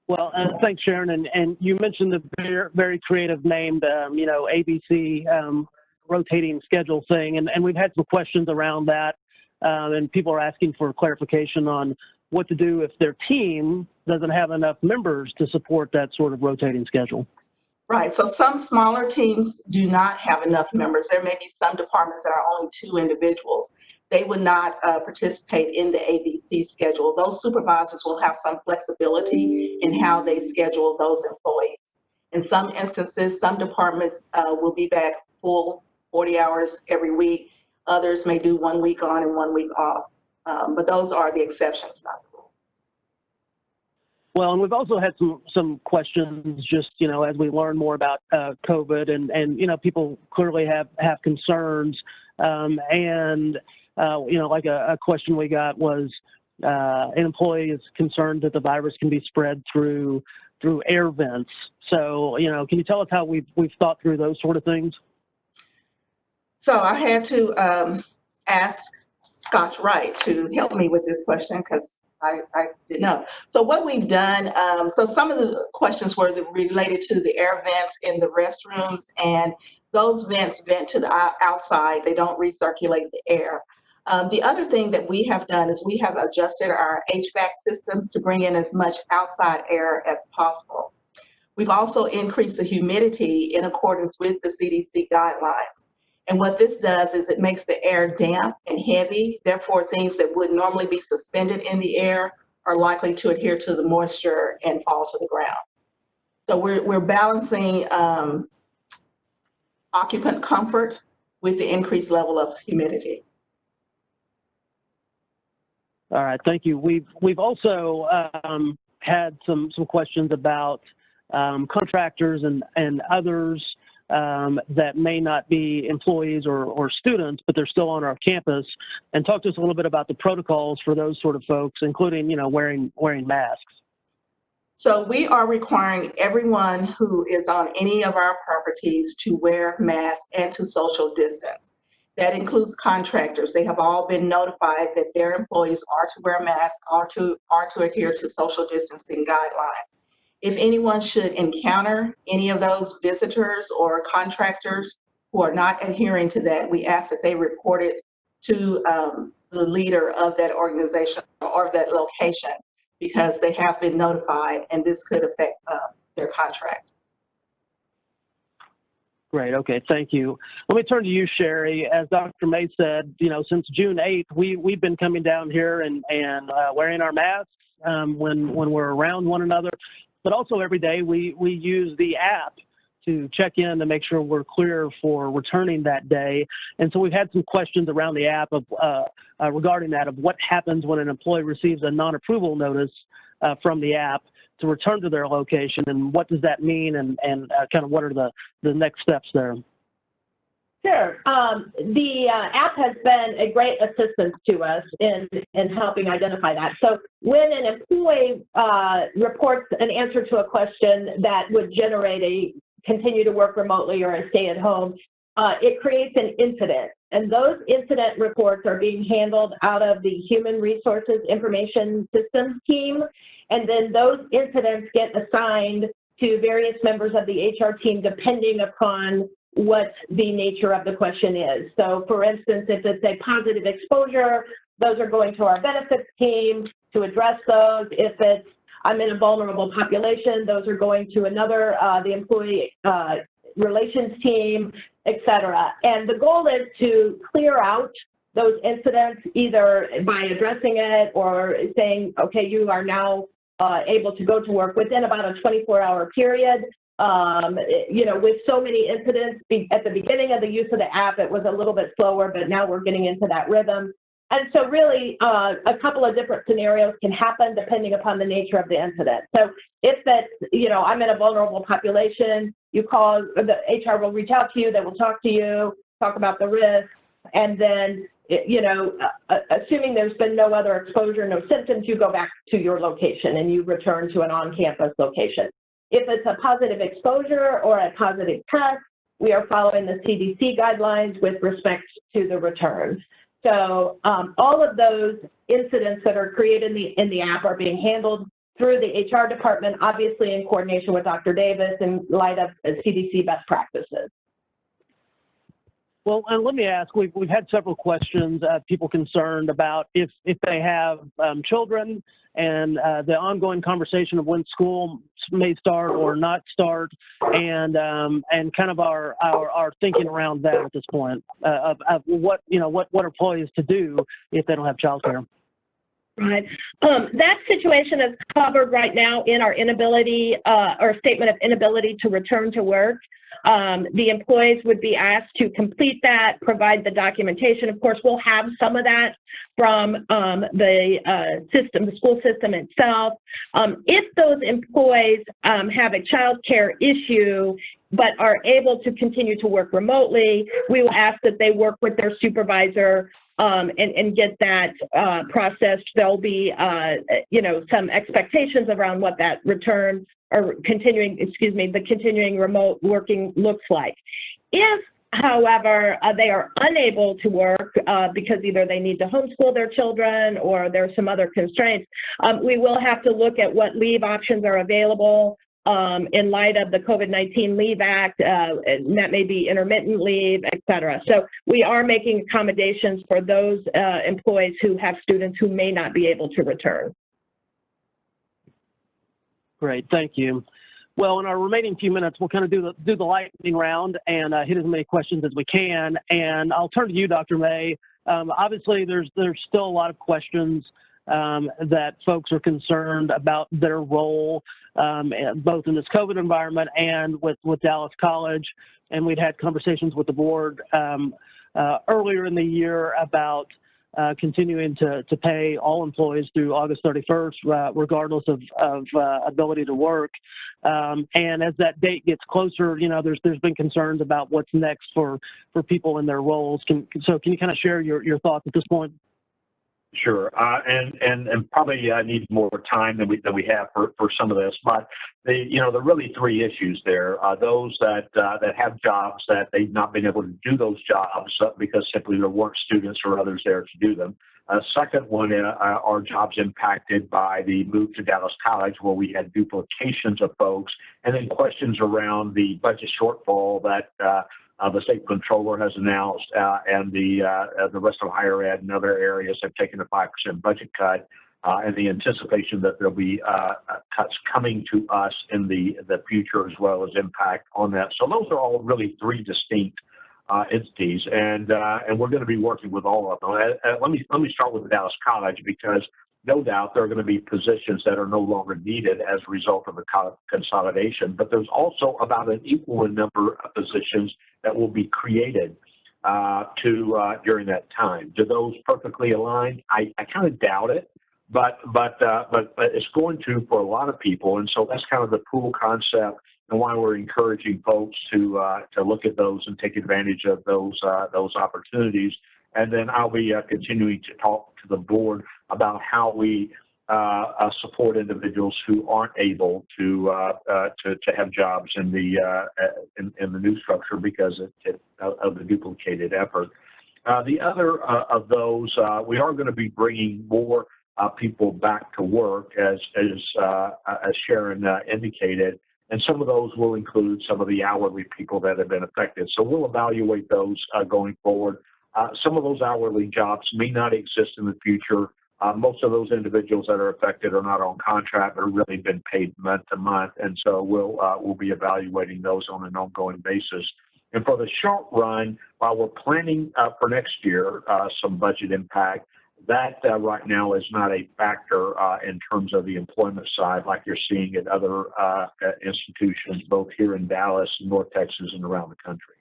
Well, thanks, Sharon. And you mentioned the very, very creative named, ABC rotating schedule thing. And we've had some questions around that. And people are asking for clarification on what to do if their team doesn't have enough members to support that sort of rotating schedule. Right. So some smaller teams do not have enough members. There may be some departments that are only 2 individuals. They would not participate in the ABC schedule. Those supervisors will have some flexibility in how they schedule those employees. In some instances, some departments will be back full 40 hours every week. Others may do 1 week on and 1 week off. But those are the exceptions, not the rule. Well, and we've also had some questions just, as we learn more about COVID and people clearly have concerns. Like a question we got was an employee is concerned that the virus can be spread through air vents. So, can you tell us how we've thought through those sort of things? So I had to ask Scott Wright to help me with this question because I didn't know. So what we've done, so some of the questions were related to the air vents in the restrooms, and those vents vent to the outside. They don't recirculate the air. The other thing that we have done is we have adjusted our HVAC systems to bring in as much outside air as possible. We've also increased the humidity in accordance with the CDC guidelines. And what this does is it makes the air damp and heavy. Therefore, things that would normally be suspended in the air are likely to adhere to the moisture and fall to the ground. So we're balancing occupant comfort with the increased level of humidity. All right, thank you. We've also had some questions about contractors and others that may not be employees or students, but they're still on our campus. And talk to us a little bit about the protocols for those sort of folks, including, wearing masks. So we are requiring everyone who is on any of our properties to wear masks and to social distance. That includes contractors. They have all been notified that their employees are to wear masks, are to adhere to social distancing guidelines. If anyone should encounter any of those visitors or contractors who are not adhering to that, we ask that they report it to the leader of that organization or that location, because they have been notified and this could affect their contract. Great. Okay. Thank you. Let me turn to you, Sherry. As Dr. May said, since June 8th, we've been coming down here and wearing our masks when we're around one another, but also every day we use the app to check in to make sure we're clear for returning that day. And so we've had some questions around the app regarding that, of what happens when an employee receives a non-approval notice from the app to return to their location, and what does that mean, and kind of what are the next steps there? Sure. The app has been a great assistance to us in helping identify that. So when an employee reports an answer to a question that would generate a continue to work remotely or a stay at home, it creates an incident. And those incident reports are being handled out of the Human Resources Information Systems team. And then those incidents get assigned to various members of the HR team depending upon what the nature of the question is. So for instance, if it's a positive exposure, those are going to our benefits team to address those. If it's I'm in a vulnerable population, those are going to another, the employee relations team, et cetera. And the goal is to clear out those incidents either by addressing it or saying, okay, you are now able to go to work within about a 24-hour period. With so many incidents at the beginning of the use of the app, it was a little bit slower, but now we're getting into that rhythm. And so really a couple of different scenarios can happen depending upon the nature of the incident. So if that's, I'm in a vulnerable population, you call, the HR will reach out to you, they will talk to you, talk about the risk, and then, assuming there's been no other exposure, no symptoms, you go back to your location and you return to an on-campus location. If it's a positive exposure or a positive test, we are following the CDC guidelines with respect to the returns. So all of those incidents that are created in the app are being handled through the HR department, obviously in coordination with Dr. Davis in light of CDC best practices. Well, and let me ask, we've had several questions, people concerned about if they have children and the ongoing conversation of when school may start or not start, and kind of our thinking around that at this point of what are employees to do if they don't have childcare. Right. That situation is covered right now in our inability or statement of inability to return to work. The employees would be asked to complete that, provide the documentation. Of course, we'll have some of that from the school system itself. If those employees have a child care issue but are able to continue to work remotely, we will ask that they work with their supervisor and get that processed. There'll be, some expectations around what that return or the continuing remote working looks like. If, however, they are unable to work because either they need to homeschool their children or there are some other constraints, we will have to look at what leave options are available in light of the COVID-19 Leave Act, and that may be intermittent leave, et cetera. So we are making accommodations for those employees who have students who may not be able to return. Great, thank you. Well, in our remaining few minutes, we'll kind of do the lightning round and hit as many questions as we can. And I'll turn to you, Dr. May. Obviously, there's still a lot of questions that folks are concerned about their role both in this COVID environment and with Dallas College. And we'd had conversations with the board earlier in the year about continuing to pay all employees through August 31st, regardless of ability to work. And as that date gets closer, there's been concerns about what's next for people in their roles. So can you kind of share your thoughts at this point? Sure, and probably need more time than we have for some of this, but there are really three issues there. Those that have jobs that they've not been able to do those jobs because simply there weren't students or others there to do them. Second one are jobs impacted by the move to Dallas College, where we had duplications of folks, and then questions around the budget shortfall that the state controller has announced, and the rest of higher ed and other areas have taken a 5% budget cut, and the anticipation that there'll be cuts coming to us in the future, as well as impact on that. So those are all really three distinct entities, and we're going to be working with all of them. Let me start with Dallas College, because no doubt there are going to be positions that are no longer needed as a result of the consolidation, but there's also about an equal number of positions that will be created during that time. Do those perfectly align? I kind of doubt it, but it's going to for a lot of people, and so that's kind of the pool concept and why we're encouraging folks to look at those and take advantage of those opportunities. And then I'll be continuing to talk to the board about how we support individuals who aren't able to have jobs in the new structure because of the duplicated effort. The other of those, we are going to be bringing more people back to work, as Sharon indicated, and some of those will include some of the hourly people that have been affected. So we'll evaluate those going forward. Some of those hourly jobs may not exist in the future. Most of those individuals that are affected are not on contract, but have really been paid month to month, and so we'll be evaluating those on an ongoing basis. And for the short run, while we're planning for next year some budget impact, that right now is not a factor in terms of the employment side, like you're seeing at other institutions, both here in Dallas, North Texas, and around the country.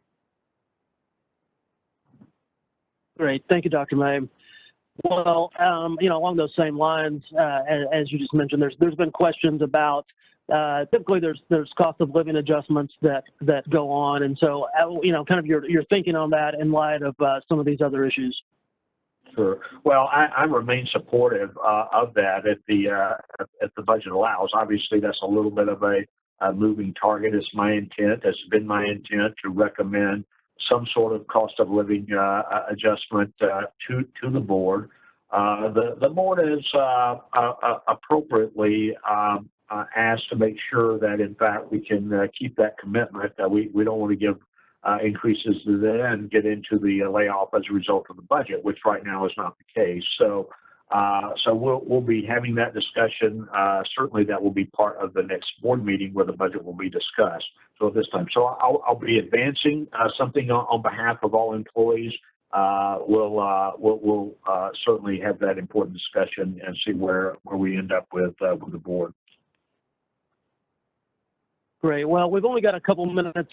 Great. Thank you, Dr. May. Well, along those same lines, as you just mentioned, there's been questions about typically there's cost of living adjustments that go on, and so kind of your thinking on that in light of some of these other issues. Sure. Well, I remain supportive of that if the budget allows. Obviously, that's a little bit of a moving target. It's my intent. It's been my intent to recommend some sort of cost of living adjustment to the board. The board is appropriately asked to make sure that, in fact, we can keep that commitment. We don't want to give increases to then get into the layoff as a result of the budget, which right now is not the case. So we'll be having that discussion. Certainly that will be part of the next board meeting where the budget will be discussed. So at this time, so I'll be advancing something on behalf of all employees. We'll certainly have that important discussion and see where we end up with the board. Great. Well, we've only got a couple minutes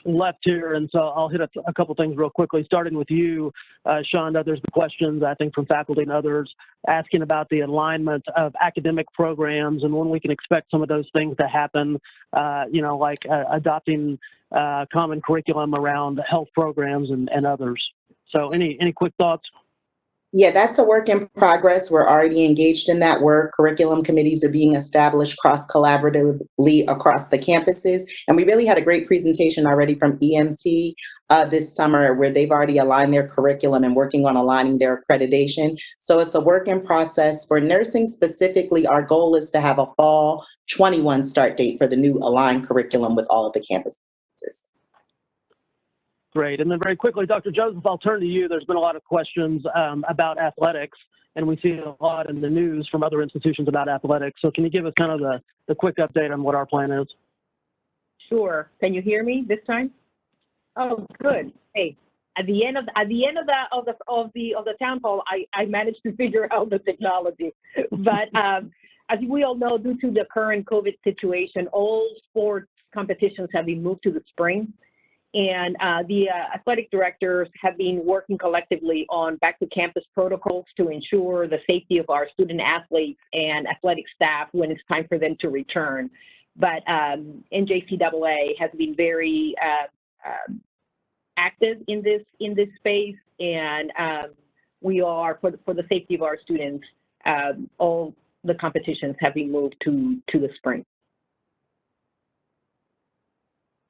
left here, and so I'll hit a couple things real quickly, starting with you, Shonda. There's been questions, I think, from faculty and others asking about the alignment of academic programs and when we can expect some of those things to happen, like adopting common curriculum around health programs and others. So any quick thoughts? Yeah, that's a work in progress. We're already engaged in that work. Curriculum committees are being established cross-collaboratively across the campuses. And we really had a great presentation already from EMT this summer, where they've already aligned their curriculum and working on aligning their accreditation. So it's a work in process. For nursing specifically, our goal is to have a fall 21 start date for the new aligned curriculum with all of the campuses. Great. And then very quickly, Dr. Joseph, I'll turn to you. There's been a lot of questions about athletics, and we see a lot in the news from other institutions about athletics. So can you give us kind of the quick update on what our plan is? Sure. Can you hear me this time? Oh, good. Hey, at the end of the town hall, I managed to figure out the technology. But as we all know, due to the current COVID situation, all sports competitions have been moved to the spring. And the athletic directors have been working collectively on back to campus protocols to ensure the safety of our student athletes and athletic staff when it's time for them to return. But NJCAA has been very active in this space, and we are, for the safety of our students, all the competitions have been moved to the spring.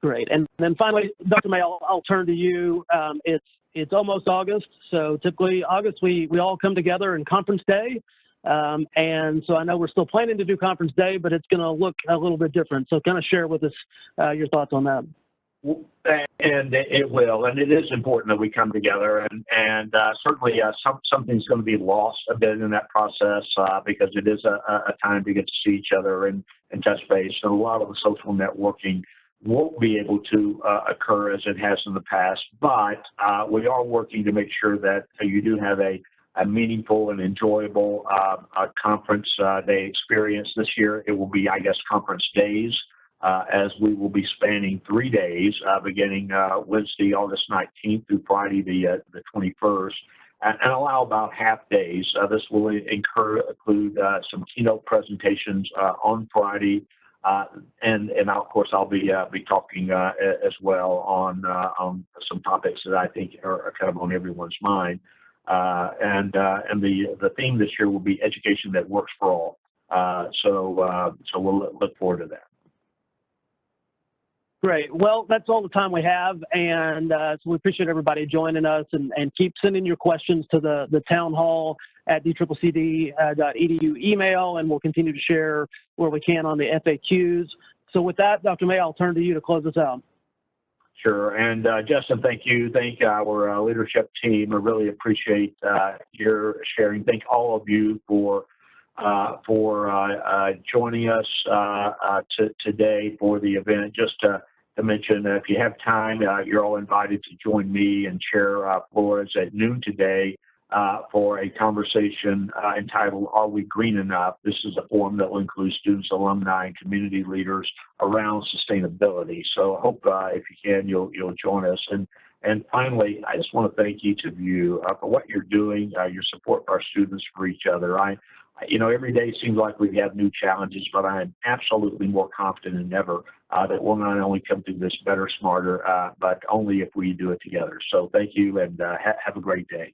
Great. And then finally, Dr. May, I'll turn to you. It's almost August, so typically August we all come together in conference day. And so I know we're still planning to do conference day, but it's going to look a little bit different. So kind of share with us your thoughts on that. And it will, and it is important that we come together, and certainly something's going to be lost a bit in that process because it is a time to get to see each other and touch base. And a lot of the social networking won't be able to occur as it has in the past, but we are working to make sure that you do have a meaningful and enjoyable conference day experience. This year it will be, I guess, conference days, as we will be spanning 3 days, beginning Wednesday, August 19th through Friday, the 21st, and allow about half days. This will include some keynote presentations on Friday, and of course I'll be talking as well on some topics that I think are kind of on everyone's mind. And the theme this year will be education that works for all. So we'll look forward to that. Great. Well, that's all the time we have, and so we appreciate everybody joining us, and keep sending your questions to the town hall at dccd.edu email, and we'll continue to share where we can on the FAQs. So with that, Dr. May, I'll turn to you to close us out. Sure. And Justin, thank you. Thank our leadership team. I really appreciate your sharing. Thank all of you for joining us today for the event. Just to mention, if you have time, you're all invited to join me and Chair Flores at noon today for a conversation entitled, "Are We Green Enough?" This is a forum that will include students, alumni, and community leaders around sustainability. So I hope if you can, you'll join us. And finally, I just want to thank each of you for what you're doing, your support for our students, for each other. Every day seems like we have new challenges, but I am absolutely more confident than ever that we'll not only come through this better, smarter, but only if we do it together. So thank you, and have a great day.